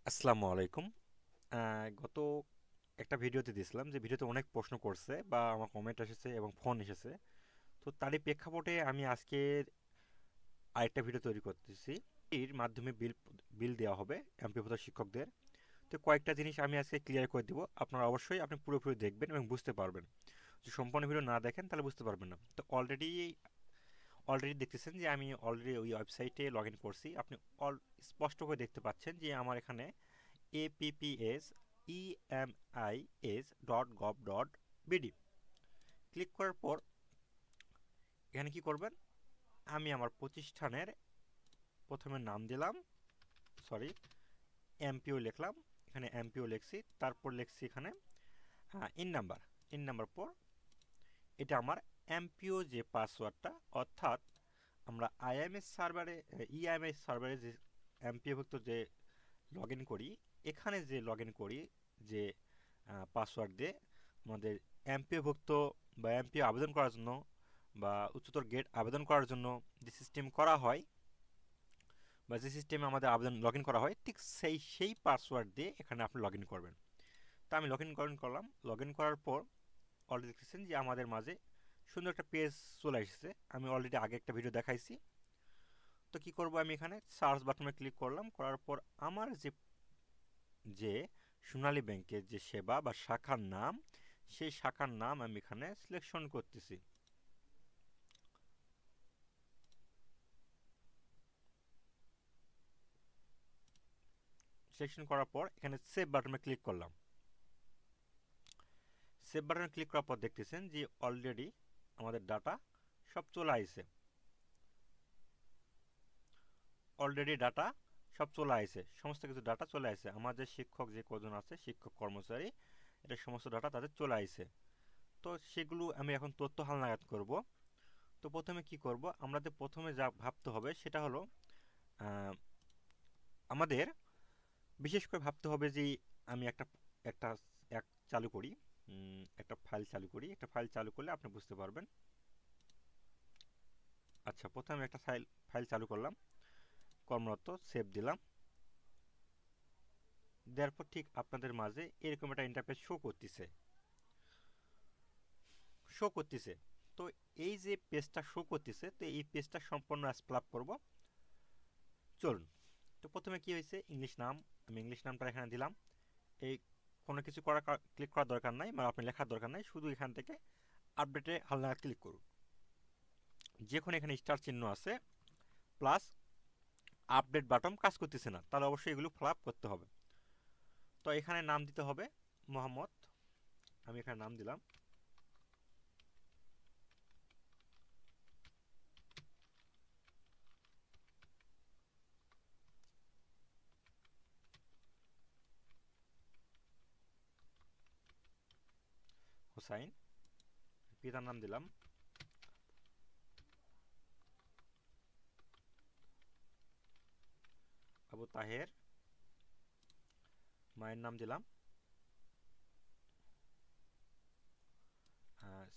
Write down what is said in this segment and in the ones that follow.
আসসালামু আলাইকুম। গত একটা ভিডিওতে দিয়েছিলাম যে ভিডিওতে অনেক প্রশ্ন করছে বা আমার কমেন্ট এসেছে এবং ফোন এসেছে। তো তারই প্রেক্ষাপটে আমি আজকে আরেকটা ভিডিও তৈরি করতেছি। এর মাধ্যমে বিল দেওয়া হবে এমপিভুক্ত শিক্ষকদের। তো কয়েকটা জিনিস আমি আজকে ক্লিয়ার করে দিব। আপনারা অবশ্যই আপনি পুরোপুরি দেখবেন এবং বুঝতে পারবেন। যদি সম্পূর্ণ ভিডিও না দেখেন তাহলে বুঝতে পারবেন না। তো অলরেডি দেখতেছেন যে আমি অলরেডি ওই ওয়েবসাইটে লগ ইন করছি। আপনি অল স্পষ্ট করে দেখতে পাচ্ছেন যে আমার এখানে appemis.gov.bd ক্লিক করার পর এখানে কি করবেন? আমি আমার প্রতিষ্ঠানের প্রথমে নাম দিলাম, সরি, এমপিও লিখলাম। এখানে এমপিও লিখছি, তারপর লিখছি এখানে ইন নাম্বার। ইন নাম্বার পর এটা আমার এমপিও যে পাসওয়ার্ডটা, অর্থাৎ আমরা আইএমএস সার্ভারে ইআইএমএস সার্ভারে যে এমপিও ভুক্ত যে লগ ইন করি, এখানে যে লগ ইন করি যে পাসওয়ার্ড দিয়ে আমাদের এমপিওভুক্ত বা এমপিও আবেদন করার জন্য বা উচ্চতর গেট আবেদন করার জন্য যে সিস্টেম করা হয় বা যে সিস্টেমে আমাদের আবেদন লগ ইন করা হয়, ঠিক সেই পাসওয়ার্ড দিয়ে এখানে আপনি লগ ইন করবেন। তো আমি লগ ইন করলাম। লগ ইন করার পর অলরেডি দেখতেছেন যে আমাদের মাঝে সুন্দর একটা পেজ চলে এসেছে। আমি অলরেডি আগে একটা ভিডিও দেখাইছি। তো কি করব, আমি এখানে সার্চ বাটনে ক্লিক করলাম। করার পর আমার যে যে সোনালী ব্যাংকের যে সেবা বা শাখার নাম, সেই শাখার নাম আমি এখানে সিলেকশন করতেছি। সিলেকশন করার পর এখানে সেভ বাটনে ক্লিক করলাম। সেভ বাটনে ক্লিক করার পর দেখতেছেন যে অলরেডি আমাদের ডাটা সব চলে আইছে। অলরেডি ডাটা সব চলে আইছে, সমস্ত কিছু ডাটা চলে আইছে। আমাদের শিক্ষক যে কজন আছে, শিক্ষক কর্মচারী, এটা সমস্ত ডাটা তাদের চলে আইছে। তো সেগুলো আমি এখন তথ্য হালনাগাদ করব। তো প্রথমে কি করব, আমাদের প্রথমে যা ভাবতে হবে সেটা হলো আহ, আমাদের বিশেষ করে ভাবতে হবে যে আমি একটা একটা এক চালু করি, একটা ফাইল চালু করি। একটা ফাইল চালু করলে আপনি বুঝতে পারবেন। আচ্ছা, প্রথমে একটা ফাইল ফাইল চালু করলাম, কর্মরত, সেভ দিলাম। দেওয়ার পর ঠিক আপনাদের মাঝে এরকম একটা ইন্টারফেস শো করতেছে। তো এই যে পেজটা শো করতেছে, তো এই পেজটা সম্পূর্ণ ফিল করব। চলুন। তো প্রথমে কি হয়েছে, ইংলিশ নাম, আমি ইংলিশ নামটা এখানে দিলাম। এই কোনো কিছু ক্লিক করার দরকার নাই, মানে আপনি লেখার দরকার নাই, শুধু এখান থেকে আপডেটে হালনাগাদ ক্লিক করুন। যখন এখানে স্টার চিহ্ন আছে প্লাস আপডেট বাটন কাজ করতেছে না, তাহলে অবশ্যই এগুলো ফিল করতে হবে। তো এখানে নাম দিতে হবে মোহাম্মদ। আমি এখানে নাম দিলাম হোসাইন। পিতার নাম দিলাম আবু তাহের। মায়ের নাম দিলাম,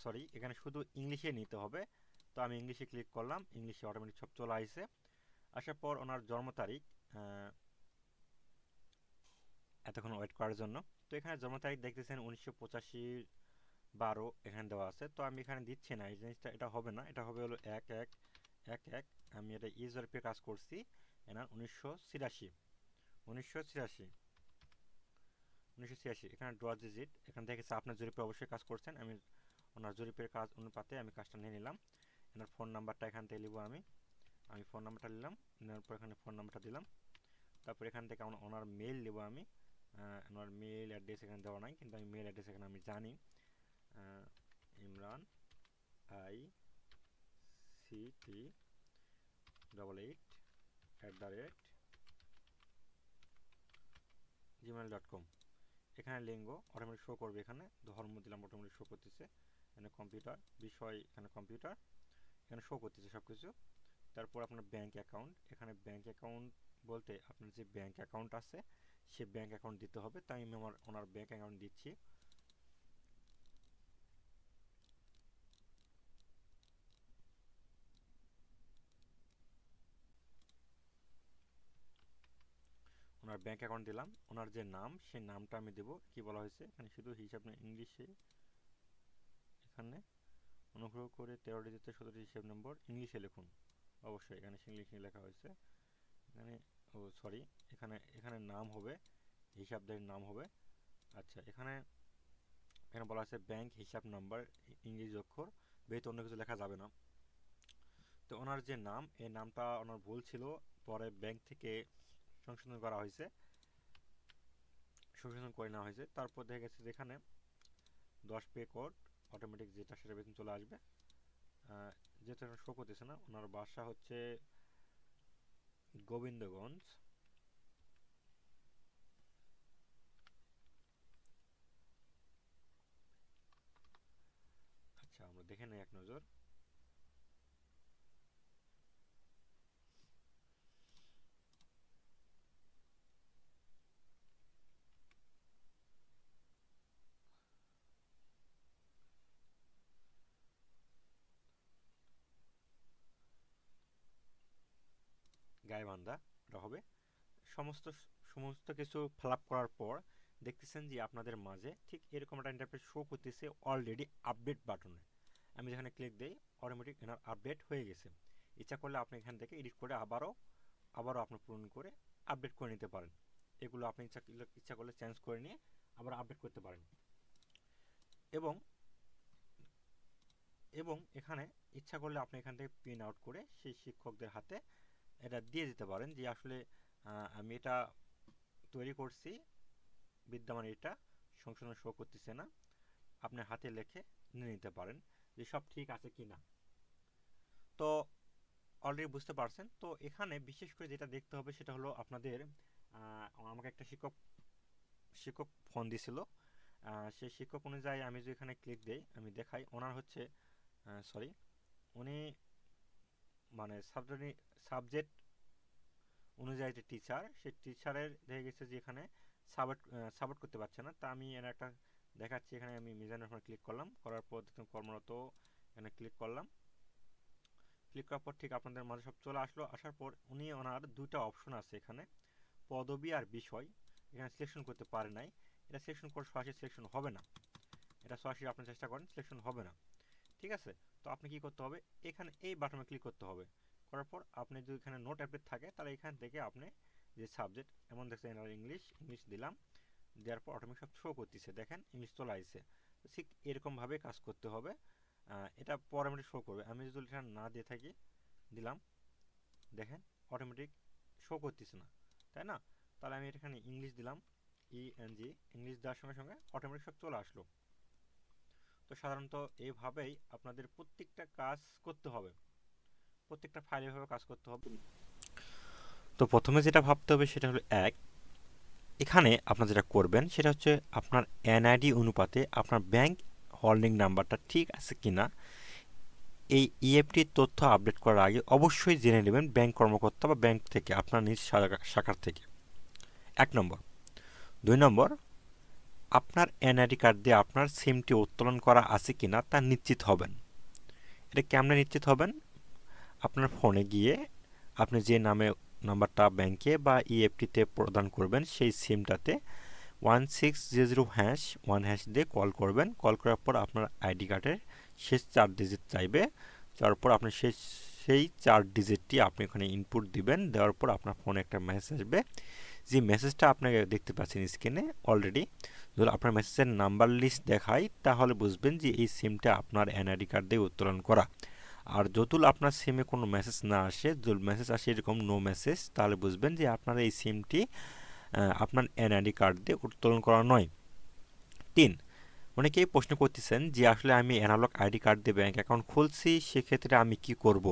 সরি, এখানে শুধু ইংলিশে নিতে হবে। তো আমি ইংলিশে ক্লিক করলাম, ইংলিশে অটোমেটিক সব চলে আসছে। আসার পর ওনার জন্ম তারিখ, এতক্ষণ ওয়েট করার জন্য। তো এখানে জন্ম তারিখ দেখতেছেন 1985/12 এখানে দেওয়া আছে। তো আমি এখানে দিচ্ছি না, এই জিনিসটা, এটা হবে না, এটা হবে হলো 1111। আমি এটা ইউজারপে কাজ করছি এনার 1986। এখানে ড্র ডিজিট, এখানে দেখেছে আপনার জরিপে অবশ্যই কাজ করছেন। আমি ওনার জরিপের কাজ অনুপাতে আমি কাজটা নিয়ে নিলাম। এনার ফোন নাম্বারটা এখান থেকে নিব। আমি ফোন নাম্বারটা নিলাম, নেওয়ার পর এখানে ফোন নাম্বারটা দিলাম। তারপর এখান থেকে ওনার মেইল নেব আমি। ওনার মেইল অ্যাড্রেস এখানে দেওয়া নাই, কিন্তু আমি মেইল অ্যাড্রেস এখানে আমি জানি। Imran I CT88@gmail.com। এখানে লিঙ্গ অটোমেটিক শো করবে, এখানে ধর্ম দিলাম, অটোমেটিক শো করতেছে। এখানে কম্পিউটার বিষয়, এখানে কম্পিউটার, এখানে শো করতেছে সব কিছু। তারপর আপনার ব্যাংক অ্যাকাউন্ট, এখানে ব্যাংক অ্যাকাউন্ট বলতে আপনার যে ব্যাংক অ্যাকাউন্ট আছে সে ব্যাংক অ্যাকাউন্ট দিতে হবে। তাই আমি ওনার ব্যাংক অ্যাকাউন্ট দিচ্ছি। ওনার ওনার ব্যাংক অ্যাকাউন্ট দিলাম, ওনার যে নাম সেই নামটা আমি দেব। কি বলা হয়েছে এখানে শুধু হিসাব ইংলিশে, এখানে অনুগ্রহ করে 13 ডিজিটের 17টি হিসাব নম্বর ইংলিশে লিখুন। অবশ্যই এখানে ইংলিশে লেখা হয়েছে। এখানে সরি, এখানে এখানে নাম হবে, হিসাবদারির নাম হবে। আচ্ছা, এখানে এখানে বলা আছে ব্যাংক হিসাব নাম্বার ইংরেজি অক্ষর ব্যতীত অন্য কিছু লেখা যাবে না। তো ওনার যে নাম, এই নামটা ওনার ভুল ছিল, পরে ব্যাংক থেকে সংশোধন করা হয়েছে, সংশোধন করে নেওয়া হয়েছে। তারপর দেখা গেছে যেখানে 10 পে কোড অটোমেটিক যেটা সেটা বেতন চলে আসবে, যেটা শো করতেছে না। ওনার বাসা হচ্ছে গোবিন্দগঞ্জ। আচ্ছা, আমরা দেখে নেই এক নজর। গাইবান্ধা এটা হবে। সমস্ত সমস্ত কিছু ফিল আপ করার পর দেখতেছেন যে আপনাদের মাঝে ঠিক এরকম একটা ইন্টারফেস শো করতেছে অলরেডি আপডেট বাটনে। আমি যেখানে ক্লিক দিই অটোমেটিক এনার আপডেট হয়ে গেছে। ইচ্ছা করলে আপনি এখান থেকে এডিট করে আবারও আপনি পূরণ করে আপডেট করে নিতে পারেন। এগুলো আপনি ইচ্ছা করলে চেঞ্জ করে নিয়ে আবার আপডেট করতে পারেন। এবং এখানে ইচ্ছা করলে আপনি এখান থেকে প্রিন্ট আউট করে সেই শিক্ষকদের হাতে এটা দিয়ে দিতে পারেন যে আসলে আমি এটা তৈরি করছি, বিদ্যমান এটা সংশোধন শো করতেছে না, আপনি হাতে লিখে নিয়ে নিতে পারেন যে সব ঠিক আছে কি না। তো অলরেডি বুঝতে পারছেন। তো এখানে বিশেষ করে যেটা দেখতে হবে সেটা হলো আপনাদের আমাকে একটা শিক্ষক ফোন দিছিল, সেই শিক্ষক অনুযায়ী আমি যদি এখানে ক্লিক দিই, আমি দেখাই ওনার হচ্ছে সরি, উনি মানে সাবজেক্ট অনুযায়ী যে টিচার, সেই টিচারের দেখা গেছে যে এখানে সাপোর্ট করতে পারছে না। তা আমি এর একটা দেখাচ্ছি। এখানে আমি মিজানের উপর ক্লিক করলাম, করার পর দেখুন কর্মরত এখানে ক্লিক করলাম। ক্লিক করার পর ঠিক আপনাদের মাঝে সব চলে আসলো। আসার পর উনি ওনার দুইটা অপশন আছে এখানে, পদবি আর বিষয়, এখানে সিলেকশন করতে পারে নাই। এটা সিলেকশন করে সরাসরি সিলেকশন হবে না, এটা সরাসরি আপনি চেষ্টা করেন সিলেকশন হবে না। ঠিক আছে, তো আপনি কি করতে হবে, এখানে এই বাটনে ক্লিক করতে হবে। করার পর আপনি যদি এখানে নোট অ্যাপডেট থাকে তাহলে এখান থেকে আপনি যে সাবজেক্ট এমন দেখছেন ইংলিশ দিলাম, দেওয়ার পর অটোমেটিক সব শো করতেছে, দেখেন ইংলিশ চলে আসছে। ঠিক এরকমভাবে কাজ করতে হবে, এটা পরে শো করবে। আমি যদি এটা না দিয়ে থাকি, দিলাম, দেখেন অটোমেটিক শো করতেছে না, তাই না? তাহলে আমি এখানে ইংলিশ দিলাম, ইএনজি, ইংলিশ দেওয়ার সঙ্গে সঙ্গে অটোমেটিক সব চলে আসলো। তো সাধারণত এইভাবেই আপনাদের প্রত্যেকটা কাজ করতে হবে, প্রত্যেকটা ফাইলে এভাবে কাজ করতে হবে। তো প্রথমে যেটা ভাবতে হবে সেটা হলো এখানে আপনারা যেটা করবেন সেটা হচ্ছে আপনার এনআইডি অনুপাতে আপনার ব্যাংক হোল্ডিং নাম্বারটা ঠিক আছে কিনা এই ইএফটি তথ্য আপডেট করার আগে অবশ্যই জেনে নেবেন ব্যাংক কর্মকর্তা বা ব্যাংক থেকে, আপনার নিজ শাখার থেকে। 1 নম্বর। 2 নম্বর, আপনার এনআইডি কার্ড দিয়ে আপনার সিমটি উত্তোলন করা আছে কিনা তা নিশ্চিত হবেন। এটা কেমনে নিশ্চিত হবেন? আপনার ফোনে গিয়ে আপনি যে নাম্বারটা ব্যাংকে বা ইএফটিতে প্রদান করবেন সেই সিমটাতে 1600#1# দিয়ে কল করবেন। কল করার পর আপনার আইডি কার্ডের শেষ 4 ডিজিট চাইবে, যার পর আপনি সেই 4 ডিজিটটি আপনি ওখানে ইনপুট দিবেন। দেওয়ার পর আপনার ফোনে একটা মেসেজ আসবে, যে মেসেজটা আপনাকে দেখতে পাচ্ছেন স্ক্রিনে অলরেডি। যদি আপনার মেসেজের নাম্বার লিস্ট দেখায় তাহলে বুঝবেন যে এই সিমটা আপনার এনআইডি কার্ড দিয়ে উত্তোলন করা। আর যতুল আপনার সিমে কোনো মেসেজ না আসে, যদি মেসেজ আসে এরকম নো মেসেজ, তাহলে বুঝবেন যে আপনার এই সিমটি আপনার এনআইডি কার্ড দিয়ে উত্তোলন করা নয়। 3, অনেকেই প্রশ্ন করতেছেন যে আসলে আমি অ্যানালগ আইডি কার্ড দিয়ে ব্যাংক অ্যাকাউন্ট খুলছি, সেক্ষেত্রে আমি কি করব?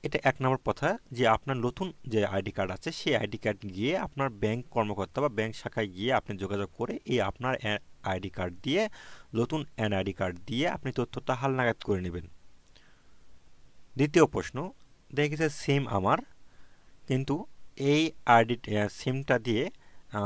এটা 1 নম্বর কথা, যে আপনার নতুন যে আইডি কার্ড আছে সেই আইডি কার্ড গিয়ে আপনার ব্যাংক কর্মকর্তা বা ব্যাংক শাখায় গিয়ে আপনি যোগাযোগ করে এই আপনার আইডি কার্ড দিয়ে, নতুন এনআইডি কার্ড দিয়ে আপনি তথ্যটা হালনাগাদ করে নেবেন। দ্বিতীয় প্রশ্ন, দেখেছে সিম আমার, কিন্তু এই সিমটা দিয়ে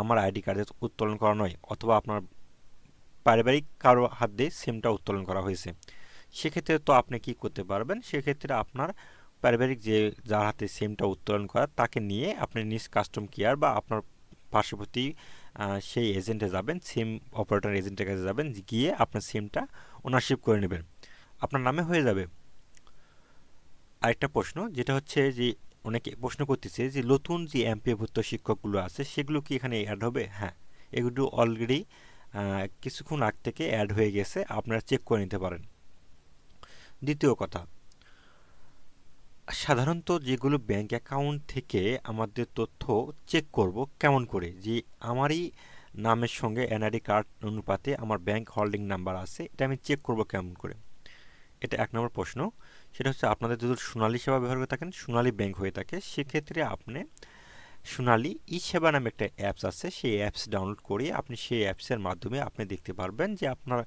আমার আইডি কার্ডে উত্তোলন করা নয়, অথবা আপনার পারিবারিক কারো হাত দিয়ে সিমটা উত্তোলন করা হয়েছে। সেক্ষেত্রে তো আপনি কি করতে পারবেন? সেক্ষেত্রে আপনার পারিবারিক যে যার হাতে সিমটা উত্তোলন করা তাকে নিয়ে আপনি নিজ কাস্টম কেয়ার বা আপনার পার্শ্ববর্তী সেই এজেন্টে যাবেন, সিম অপারেটর এজেন্টের কাছে যাবেন, গিয়ে আপনার সিমটা ওনারশিপ করে নেবেন, আপনার নামে হয়ে যাবে। আরেকটা প্রশ্ন যেটা হচ্ছে যে অনেকে প্রশ্ন করতেছে যে নতুন যে এমপিওভুক্ত শিক্ষকগুলো আছে সেগুলো কি এখানে অ্যাড হবে? হ্যাঁ, এগুলো অলরেডি কিছুক্ষণ আগ থেকে অ্যাড হয়ে গেছে, আপনারা চেক করে নিতে পারেন। দ্বিতীয় কথা, সাধারণত যেগুলো ব্যাংক অ্যাকাউন্ট থেকে আমাদের তথ্য চেক করব কেমন করে, যে আমারই নামের সঙ্গে এনআইডি কার্ড অনুপাতে আমার ব্যাংক হোল্ডিং নাম্বার আছে, এটা আমি চেক করব কেমন করে? এটা এক নম্বর প্রশ্ন। সেটা হচ্ছে আপনাদের যদি সোনালী সেবা ব্যবহার করে থাকেন, সোনালী ব্যাংক হয়ে থাকে, সেক্ষেত্রে আপনি সোনালী ই সেবা নামে একটা অ্যাপস আছে, সেই অ্যাপস ডাউনলোড করে আপনি সেই অ্যাপসের মাধ্যমে আপনি দেখতে পারবেন যে আপনার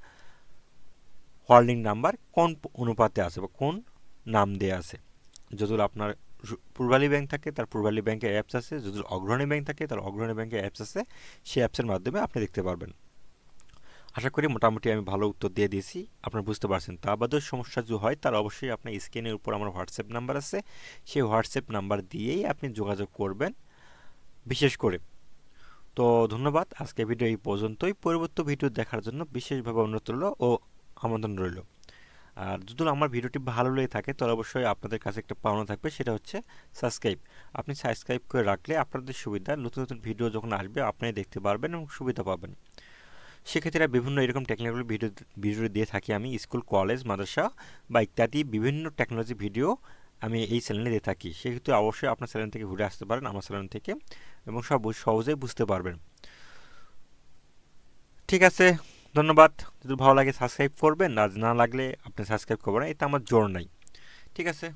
হোল্ডিং নাম্বার কোন অনুপাতে আছে বা কোন নাম দেয়া আছে। যদি আপনার পূর্বালী ব্যাংক থাকে তার পূর্বালী ব্যাংকের অ্যাপস আছে, যদি অগ্রণী ব্যাংক থাকে তার অগ্রণী ব্যাংকের অ্যাপস আছে, সেই অ্যাপসের মাধ্যমে আপনি দেখতে পারবেন। আশা করি মোটামুটি আমি ভালো উত্তর দিয়ে দিয়েছি, আপনারা বুঝতে পারছেন। তা বাদেও সমস্যা যদি হয় তার অবশ্যই আপনার স্ক্রিনের উপর আমার হোয়াটসঅ্যাপ নাম্বার আছে, সেই হোয়াটসঅ্যাপ নাম্বার দিয়েই আপনি যোগাযোগ করবেন বিশেষ করে। তো ধন্যবাদ, আজকে ভিডিও এই পর্যন্তই। পরবর্তী ভিডিও দেখার জন্য বিশেষভাবে অনুরোধ রইল ও আমন্ত্রণ রইল। আর যদি আমার ভিডিওটি ভালো লেগে থাকে তাহলে অবশ্যই আপনাদের কাছে একটা পাওনা থাকবে, সেটা হচ্ছে সাবস্ক্রাইব। আপনি সাবস্ক্রাইব করে রাখলে আপনাদের সুবিধা, নতুন নতুন ভিডিও যখন আসবে আপনি দেখতে পারবেন এবং সুবিধা পাবেন। সেক্ষেত্রে বিভিন্ন এরকম টেকনিক্যাল ভিডিও দিয়ে থাকি আমি, স্কুল, কলেজ, মাদ্রাসা বা ইত্যাদি বিভিন্ন টেকনোলজি ভিডিও আমি এই চ্যানেলে দিয়ে থাকি। সেক্ষেত্রে অবশ্যই আপনার চ্যানেল থেকে ঘুরে আসতে পারেন আমার চ্যানেল থেকে, এবং সব সহজেই বুঝতে পারবেন। ঠিক আছে, ধন্যবাদ। যদি ভালো লাগে সাবস্ক্রাইব করবেন, আর না লাগলে আপনি সাবস্ক্রাইব করবেন না, এতে আমার জোর নাই। ঠিক আছে।